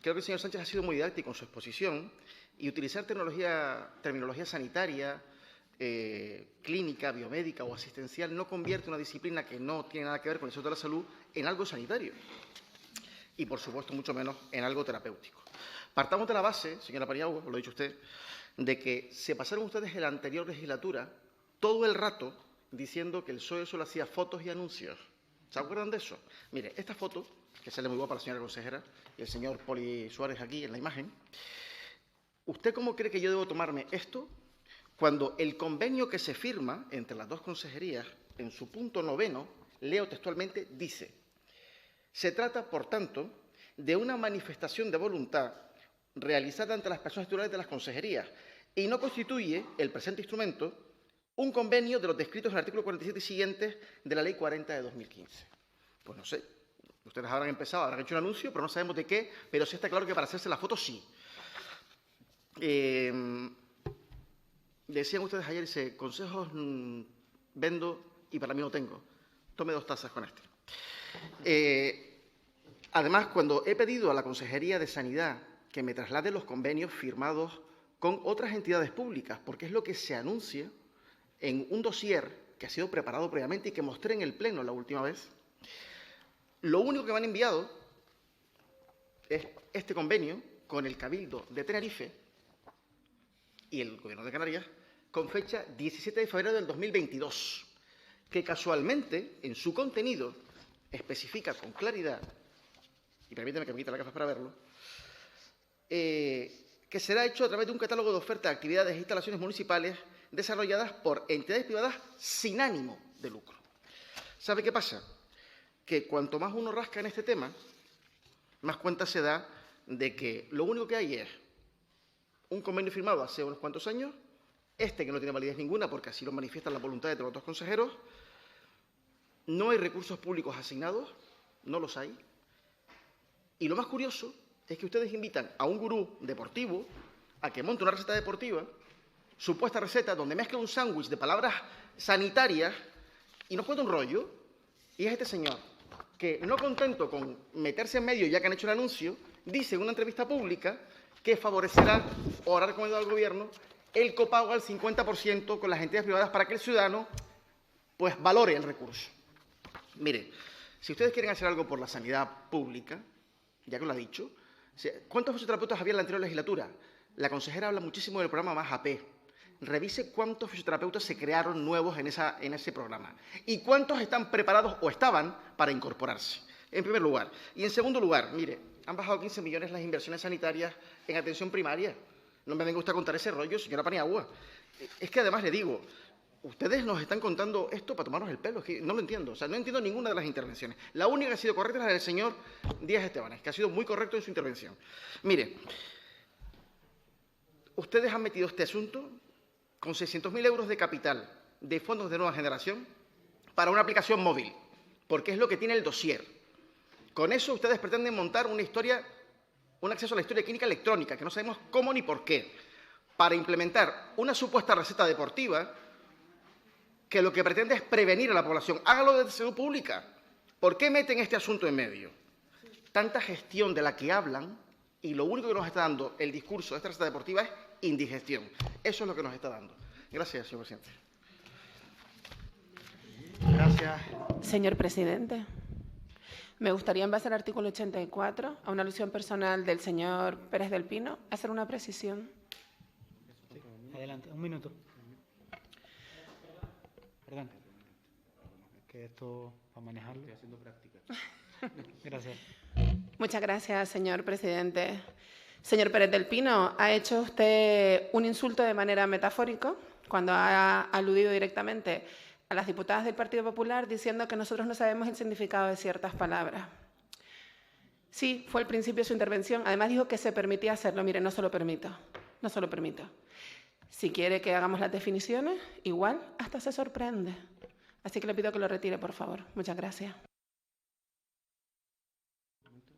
Creo que el señor Sánchez ha sido muy didáctico en su exposición y utilizar terminología sanitaria, clínica, biomédica o asistencial no convierte una disciplina que no tiene nada que ver con el sector de la salud en algo sanitario y, por supuesto, mucho menos en algo terapéutico. Partamos de la base, señora Paniagua, lo ha dicho usted, de que se pasaron ustedes en la anterior legislatura todo el rato diciendo que el PSOE solo hacía fotos y anuncios. ¿Se acuerdan de eso? Mire, esta foto, que sale muy guapa la señora consejera y el señor Poli Suárez aquí en la imagen, ¿usted cómo cree que yo debo tomarme esto cuando el convenio que se firma entre las dos consejerías, en su punto 9, leo textualmente, dice: se trata, por tanto, de una manifestación de voluntad realizada ante las personas titulares de las consejerías y no constituye el presente instrumento un convenio de los descritos en el artículo 47 y siguientes de la Ley 40 de 2015. Pues no sé, ustedes habrán hecho un anuncio, pero no sabemos de qué, pero sí está claro que para hacerse la foto sí. Decían ustedes ayer, consejos vendo y para mí no tengo. Tome 2 tazas con este. Además, cuando he pedido a la Consejería de Sanidad que me traslade los convenios firmados con otras entidades públicas, porque es lo que se anuncia en un dossier que ha sido preparado previamente y que mostré en el Pleno la última vez, lo único que me han enviado es este convenio con el Cabildo de Tenerife y el Gobierno de Canarias, con fecha 17 de febrero del 2022, que casualmente, en su contenido, especifica con claridad, y permíteme que me quite las gafas para verlo, que será hecho a través de un catálogo de ofertas de actividades e instalaciones municipales desarrolladas por entidades privadas sin ánimo de lucro. ¿Sabe qué pasa? Que cuanto más uno rasca en este tema, más cuenta se da de que lo único que hay es un convenio firmado hace unos cuantos años, que no tiene validez ninguna porque así lo manifiestan las voluntades de los dos consejeros, no hay recursos públicos asignados, no los hay, y lo más curioso es que ustedes invitan a un gurú deportivo a que monte una receta deportiva, supuesta receta donde mezcla un sándwich de palabras sanitarias y nos cuenta un rollo, y es este señor que, no contento con meterse en medio ya que han hecho el anuncio, dice en una entrevista pública que favorecerá o hará recomendado al Gobierno el copago al 50% con las entidades privadas para que el ciudadano pues valore el recurso. Mire, si ustedes quieren hacer algo por la sanidad pública, ya que lo ha dicho, ¿cuántos fisioterapeutas había en la anterior legislatura? La consejera habla muchísimo del programa Más AP. Revise cuántos fisioterapeutas se crearon nuevos en ese programa y cuántos están preparados o estaban para incorporarse, en primer lugar. Y en segundo lugar, mire, han bajado 15 millones las inversiones sanitarias en atención primaria. No me venga usted a contar ese rollo, señora Paniagua. Es que además le digo, ustedes nos están contando esto para tomarnos el pelo, es que no lo entiendo. O sea, no entiendo ninguna de las intervenciones. La única que ha sido correcta es la del señor Díaz Estebanes, que ha sido muy correcto en su intervención. Mire, ustedes han metido este asunto con 600.000 euros de capital de fondos de nueva generación para una aplicación móvil, porque es lo que tiene el dossier. Con eso ustedes pretenden montar una historia, un acceso a la historia clínica electrónica, que no sabemos cómo ni por qué, para implementar una supuesta receta deportiva que lo que pretende es prevenir a la población. Hágalo desde salud pública. ¿Por qué meten este asunto en medio? Tanta gestión de la que hablan y lo único que nos está dando el discurso de esta receta deportiva es indigestión. Eso es lo que nos está dando. Gracias, señor presidente. Gracias. Señor presidente, me gustaría, en base al artículo 84, a una alusión personal del señor Pérez del Pino, hacer una precisión. Adelante, un minuto. Perdón. Que esto, para manejarlo. Estoy haciendo práctica. Gracias. Muchas gracias, señor presidente. Señor Pérez del Pino, ha hecho usted un insulto de manera metafórica cuando ha aludido directamente a las diputadas del Partido Popular diciendo que nosotros no sabemos el significado de ciertas palabras. Sí, fue el principio de su intervención. Además dijo que se permitía hacerlo. Mire, no se lo permito. No se lo permito. Si quiere que hagamos las definiciones, igual hasta se sorprende. Así que le pido que lo retire, por favor. Muchas gracias.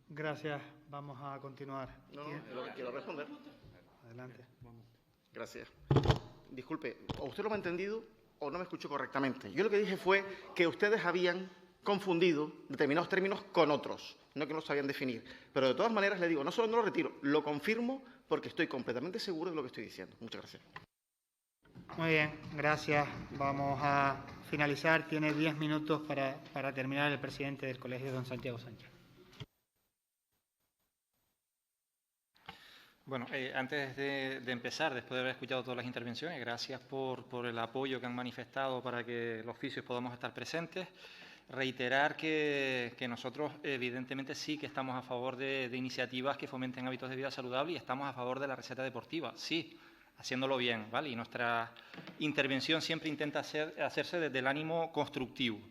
Gracias. Vamos a continuar. No, es lo que quiero responder. Adelante. Gracias. Disculpe, o usted lo ha entendido o no me escuchó correctamente. Yo lo que dije fue que ustedes habían confundido determinados términos con otros, no que no sabían definir. Pero de todas maneras le digo, no solo no lo retiro, lo confirmo porque estoy completamente seguro de lo que estoy diciendo. Muchas gracias. Muy bien, gracias. Vamos a finalizar. Tiene 10 minutos para terminar el presidente del colegio, don Santiago Sánchez. Bueno, antes de empezar, después de haber escuchado todas las intervenciones, gracias por el apoyo que han manifestado para que los oficios podamos estar presentes. Reiterar que nosotros, evidentemente, sí que estamos a favor de iniciativas que fomenten hábitos de vida saludable y estamos a favor de la receta deportiva, sí, haciéndolo bien, ¿vale? Y nuestra intervención siempre intenta hacerse desde el ánimo constructivo,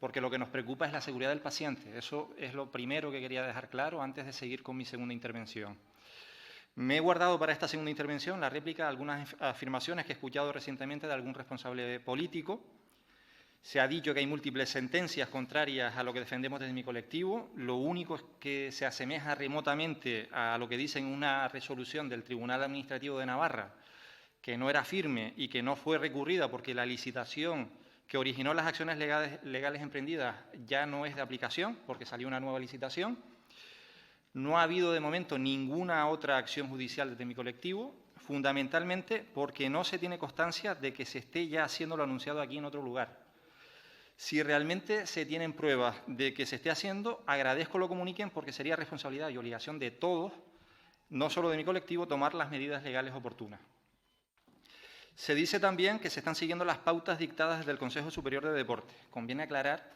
porque lo que nos preocupa es la seguridad del paciente. Eso es lo primero que quería dejar claro antes de seguir con mi segunda intervención. Me he guardado para esta segunda intervención la réplica a algunas afirmaciones que he escuchado recientemente de algún responsable político. Se ha dicho que hay múltiples sentencias contrarias a lo que defendemos desde mi colectivo. Lo único que se asemeja remotamente a lo que dice en una resolución del Tribunal Administrativo de Navarra, que no era firme y que no fue recurrida porque la licitación que originó las acciones legales emprendidas ya no es de aplicación, porque salió una nueva licitación. No ha habido de momento ninguna otra acción judicial desde mi colectivo, fundamentalmente porque no se tiene constancia de que se esté ya haciendo lo anunciado aquí en otro lugar. Si realmente se tienen pruebas de que se esté haciendo, agradezco lo comuniquen porque sería responsabilidad y obligación de todos, no solo de mi colectivo, tomar las medidas legales oportunas. Se dice también que se están siguiendo las pautas dictadas desde el Consejo Superior de Deporte. Conviene aclarar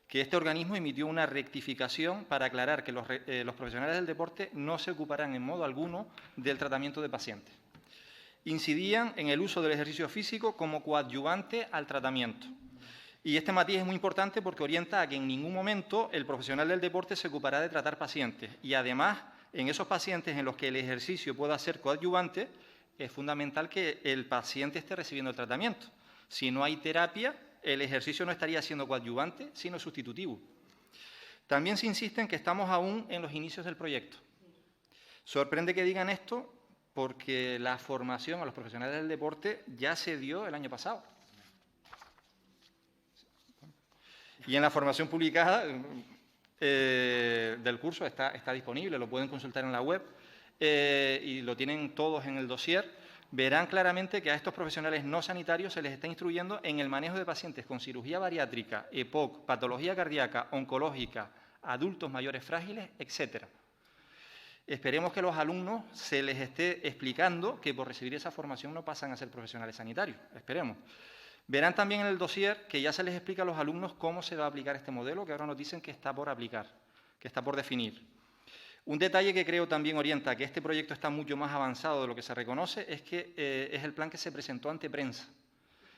que este organismo emitió una rectificación para aclarar que los profesionales del deporte no se ocuparán en modo alguno del tratamiento de pacientes. Incidían en el uso del ejercicio físico como coadyuvante al tratamiento. Y este matiz es muy importante porque orienta a que en ningún momento el profesional del deporte se ocupará de tratar pacientes. Y además, en esos pacientes en los que el ejercicio pueda ser coadyuvante, es fundamental que el paciente esté recibiendo el tratamiento. Si no hay terapia, el ejercicio no estaría siendo coadyuvante, sino sustitutivo. También se insiste en que estamos aún en los inicios del proyecto. Sorprende que digan esto porque la formación a los profesionales del deporte ya se dio el año pasado. Y en la formación publicada del curso está disponible, lo pueden consultar en la web y lo tienen todos en el dossier. verán claramente que a estos profesionales no sanitarios se les está instruyendo en el manejo de pacientes con cirugía bariátrica, EPOC, patología cardíaca, oncológica, adultos mayores frágiles, etcétera. Esperemos que a los alumnos se les esté explicando que por recibir esa formación no pasan a ser profesionales sanitarios. Esperemos. Verán también en el dossier que ya se les explica a los alumnos cómo se va a aplicar este modelo, que ahora nos dicen que está por aplicar, que está por definir. Un detalle que creo también orienta que este proyecto está mucho más avanzado de lo que se reconoce es que es el plan que se presentó ante prensa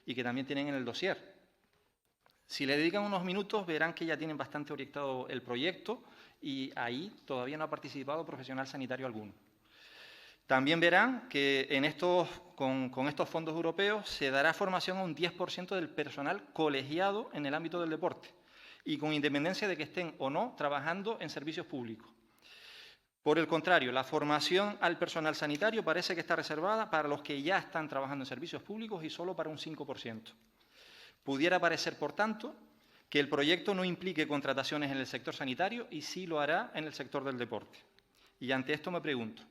y que también tienen en el dossier. Si le dedican unos minutos verán que ya tienen bastante orientado el proyecto y ahí todavía no ha participado profesional sanitario alguno. También verán que con estos fondos europeos se dará formación a un 10% del personal colegiado en el ámbito del deporte y con independencia de que estén o no trabajando en servicios públicos. Por el contrario, la formación al personal sanitario parece que está reservada para los que ya están trabajando en servicios públicos y solo para un 5%. Pudiera parecer, por tanto, que el proyecto no implique contrataciones en el sector sanitario y sí lo hará en el sector del deporte. Y ante esto me pregunto,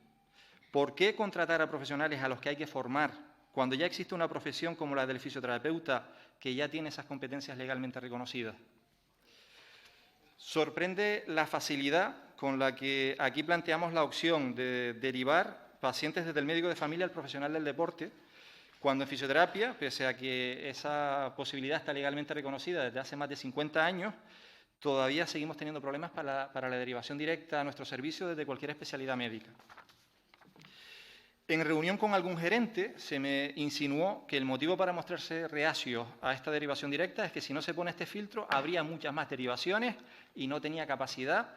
¿por qué contratar a profesionales a los que hay que formar cuando ya existe una profesión como la del fisioterapeuta que ya tiene esas competencias legalmente reconocidas? Sorprende la facilidad con la que aquí planteamos la opción de derivar pacientes desde el médico de familia al profesional del deporte, cuando en fisioterapia, pese a que esa posibilidad está legalmente reconocida desde hace más de 50 años, todavía seguimos teniendo problemas para la derivación directa a nuestro servicio desde cualquier especialidad médica. En reunión con algún gerente se me insinuó que el motivo para mostrarse reacios a esta derivación directa es que si no se pone este filtro habría muchas más derivaciones y no tenía capacidad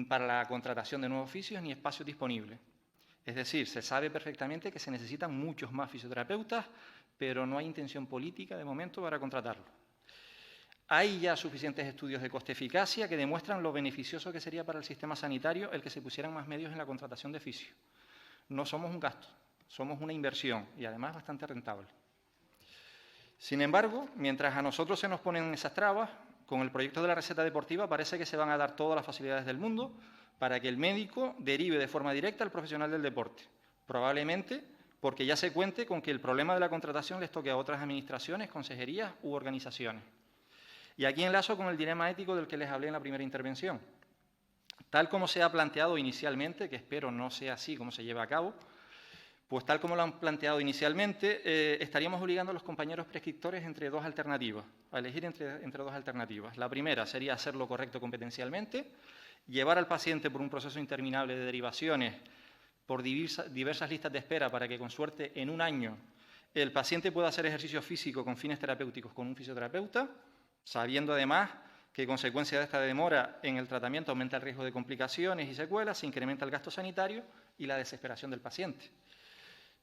para la contratación de nuevos oficios ni espacios disponibles. Es decir, se sabe perfectamente que se necesitan muchos más fisioterapeutas, pero no hay intención política de momento para contratarlos. Hay ya suficientes estudios de coste-eficacia que demuestran lo beneficioso que sería para el sistema sanitario el que se pusieran más medios en la contratación de fisios. No somos un gasto, somos una inversión y además bastante rentable. Sin embargo, mientras a nosotros se nos ponen esas trabas, con el proyecto de la receta deportiva parece que se van a dar todas las facilidades del mundo para que el médico derive de forma directa al profesional del deporte. Probablemente porque ya se cuente con que el problema de la contratación les toque a otras administraciones, consejerías u organizaciones. Y aquí enlazo con el dilema ético del que les hablé en la primera intervención. Tal como se ha planteado inicialmente, que espero no sea así como se lleva a cabo, pues tal como lo han planteado inicialmente, estaríamos obligando a los compañeros prescriptores entre dos alternativas, a elegir entre dos alternativas. La primera sería hacer lo correcto competencialmente, llevar al paciente por un proceso interminable de derivaciones por diversas listas de espera para que, con suerte, en un año el paciente pueda hacer ejercicio físico con fines terapéuticos con un fisioterapeuta, sabiendo además que, consecuencia de esta demora en el tratamiento, aumenta el riesgo de complicaciones y secuelas, se incrementa el gasto sanitario y la desesperación del paciente.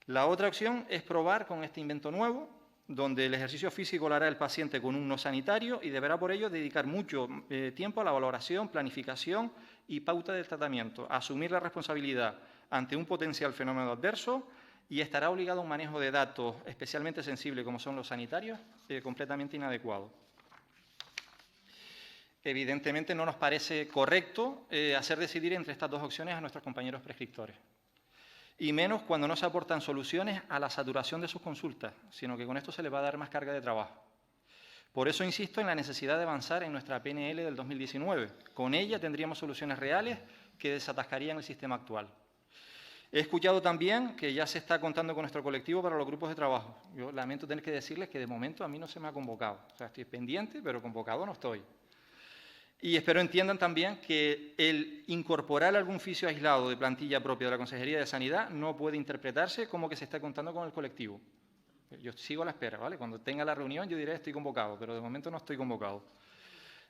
La otra opción es probar con este invento nuevo, donde el ejercicio físico lo hará el paciente con un no sanitario y deberá por ello dedicar mucho tiempo a la valoración, planificación y pauta del tratamiento, asumir la responsabilidad ante un potencial fenómeno adverso y estará obligado a un manejo de datos especialmente sensible como son los sanitarios, completamente inadecuado. Evidentemente no nos parece correcto hacer decidir entre estas dos opciones a nuestros compañeros prescriptores. Y menos cuando no se aportan soluciones a la saturación de sus consultas, sino que con esto se les va a dar más carga de trabajo. Por eso insisto en la necesidad de avanzar en nuestra PNL del 2019. Con ella tendríamos soluciones reales que desatascarían el sistema actual. He escuchado también que ya se está contando con nuestro colectivo para los grupos de trabajo. Yo lamento tener que decirles que de momento a mí no se me ha convocado. O sea, estoy pendiente, pero convocado no estoy. Y espero entiendan también que el incorporar algún oficio aislado de plantilla propia de la Consejería de Sanidad no puede interpretarse como que se está contando con el colectivo. Yo sigo a la espera, ¿vale? Cuando tenga la reunión yo diré estoy convocado, pero de momento no estoy convocado.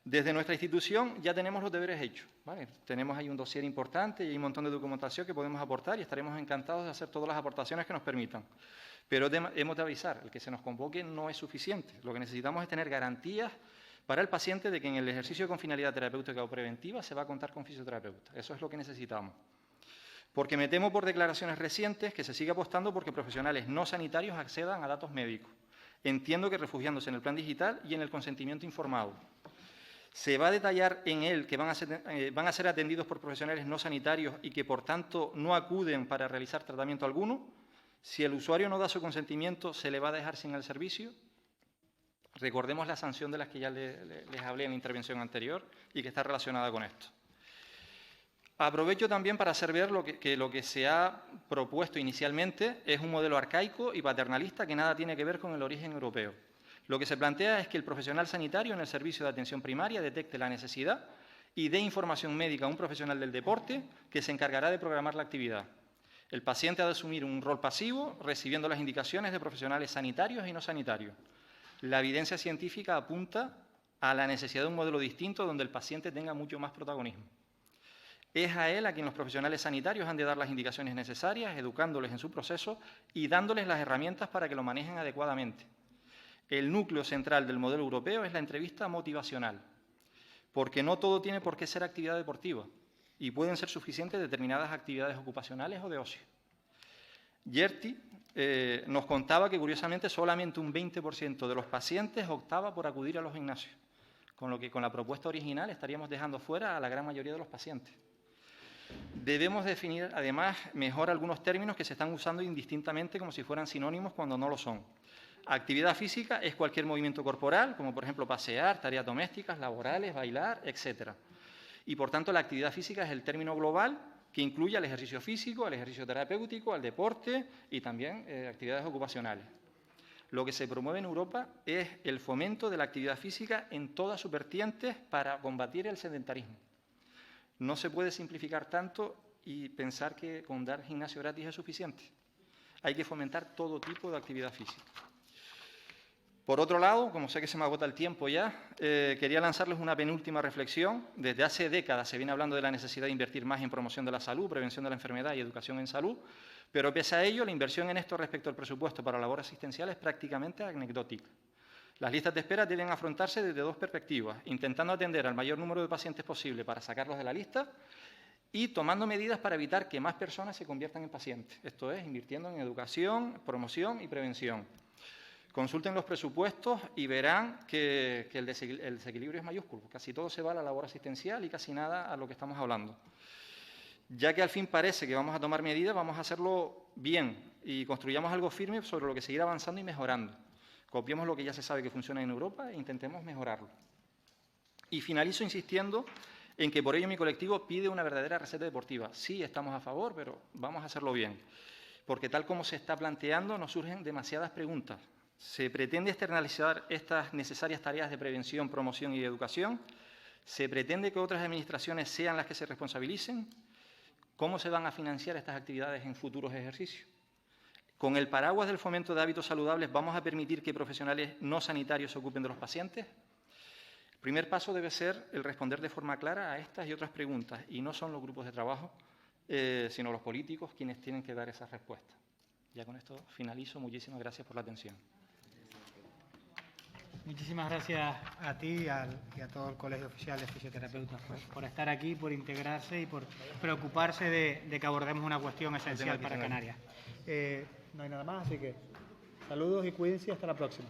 Desde nuestra institución ya tenemos los deberes hechos, ¿vale? Tenemos ahí un dossier importante y hay un montón de documentación que podemos aportar y estaremos encantados de hacer todas las aportaciones que nos permitan. Pero hemos de avisar, el que se nos convoque no es suficiente. Lo que necesitamos es tener garantías para el paciente de que en el ejercicio con finalidad terapéutica o preventiva se va a contar con fisioterapeuta. Eso es lo que necesitamos. Porque me temo por declaraciones recientes que se sigue apostando porque profesionales no sanitarios accedan a datos médicos. Entiendo que refugiándose en el plan digital y en el consentimiento informado. Se va a detallar en él que van a ser atendidos por profesionales no sanitarios y que por tanto no acuden para realizar tratamiento alguno. Si el usuario no da su consentimiento, ¿se le va a dejar sin el servicio? Recordemos la sanción de las que ya les hablé en la intervención anterior y que está relacionada con esto. Aprovecho también para hacer ver que lo que se ha propuesto inicialmente es un modelo arcaico y paternalista que nada tiene que ver con el origen europeo. Lo que se plantea es que el profesional sanitario en el servicio de atención primaria detecte la necesidad y dé información médica a un profesional del deporte que se encargará de programar la actividad. El paciente ha de asumir un rol pasivo, recibiendo las indicaciones de profesionales sanitarios y no sanitarios. La evidencia científica apunta a la necesidad de un modelo distinto donde el paciente tenga mucho más protagonismo. Es a él a quien los profesionales sanitarios han de dar las indicaciones necesarias, educándoles en su proceso y dándoles las herramientas para que lo manejen adecuadamente. El núcleo central del modelo europeo es la entrevista motivacional, porque no todo tiene por qué ser actividad deportiva y pueden ser suficientes determinadas actividades ocupacionales o de ocio. Yerti nos contaba que, curiosamente, solamente un 20% de los pacientes optaba por acudir a los gimnasios, con lo que con la propuesta original estaríamos dejando fuera a la gran mayoría de los pacientes. Debemos definir, además, mejor algunos términos que se están usando indistintamente como si fueran sinónimos cuando no lo son. Actividad física es cualquier movimiento corporal, como por ejemplo pasear, tareas domésticas, laborales, bailar, etc. Y por tanto la actividad física es el término global que incluye al ejercicio físico, al ejercicio terapéutico, al deporte y también actividades ocupacionales. Lo que se promueve en Europa es el fomento de la actividad física en todas sus vertientes para combatir el sedentarismo. No se puede simplificar tanto y pensar que con dar gimnasio gratis es suficiente. Hay que fomentar todo tipo de actividad física. Por otro lado, como sé que se me agota el tiempo ya, quería lanzarles una penúltima reflexión. Desde hace décadas se viene hablando de la necesidad de invertir más en promoción de la salud, prevención de la enfermedad y educación en salud, pero pese a ello, la inversión en esto respecto al presupuesto para labor asistencial es prácticamente anecdótica. Las listas de espera deben afrontarse desde dos perspectivas, intentando atender al mayor número de pacientes posible para sacarlos de la lista y tomando medidas para evitar que más personas se conviertan en pacientes. Esto es, invirtiendo en educación, promoción y prevención. Consulten los presupuestos y verán que el desequilibrio es mayúsculo. Casi todo se va a la labor asistencial y casi nada a lo que estamos hablando. Ya que al fin parece que vamos a tomar medidas, vamos a hacerlo bien y construyamos algo firme sobre lo que seguir avanzando y mejorando. Copiemos lo que ya se sabe que funciona en Europa e intentemos mejorarlo. Y finalizo insistiendo en que por ello mi colectivo pide una verdadera receta deportiva. Sí, estamos a favor, pero vamos a hacerlo bien. Porque tal como se está planteando, nos surgen demasiadas preguntas. ¿Se pretende externalizar estas necesarias tareas de prevención, promoción y educación? ¿Se pretende que otras administraciones sean las que se responsabilicen? ¿Cómo se van a financiar estas actividades en futuros ejercicios? ¿Con el paraguas del fomento de hábitos saludables vamos a permitir que profesionales no sanitarios se ocupen de los pacientes? El primer paso debe ser el responder de forma clara a estas y otras preguntas, y no son los grupos de trabajo, sino los políticos quienes tienen que dar esas respuestas. Ya con esto finalizo. Muchísimas gracias por la atención. Muchísimas gracias a ti y a todo el Colegio Oficial de Fisioterapeutas por estar aquí, por integrarse y por preocuparse de que abordemos una cuestión esencial para Canarias. No hay nada más, así que saludos y cuídense y hasta la próxima.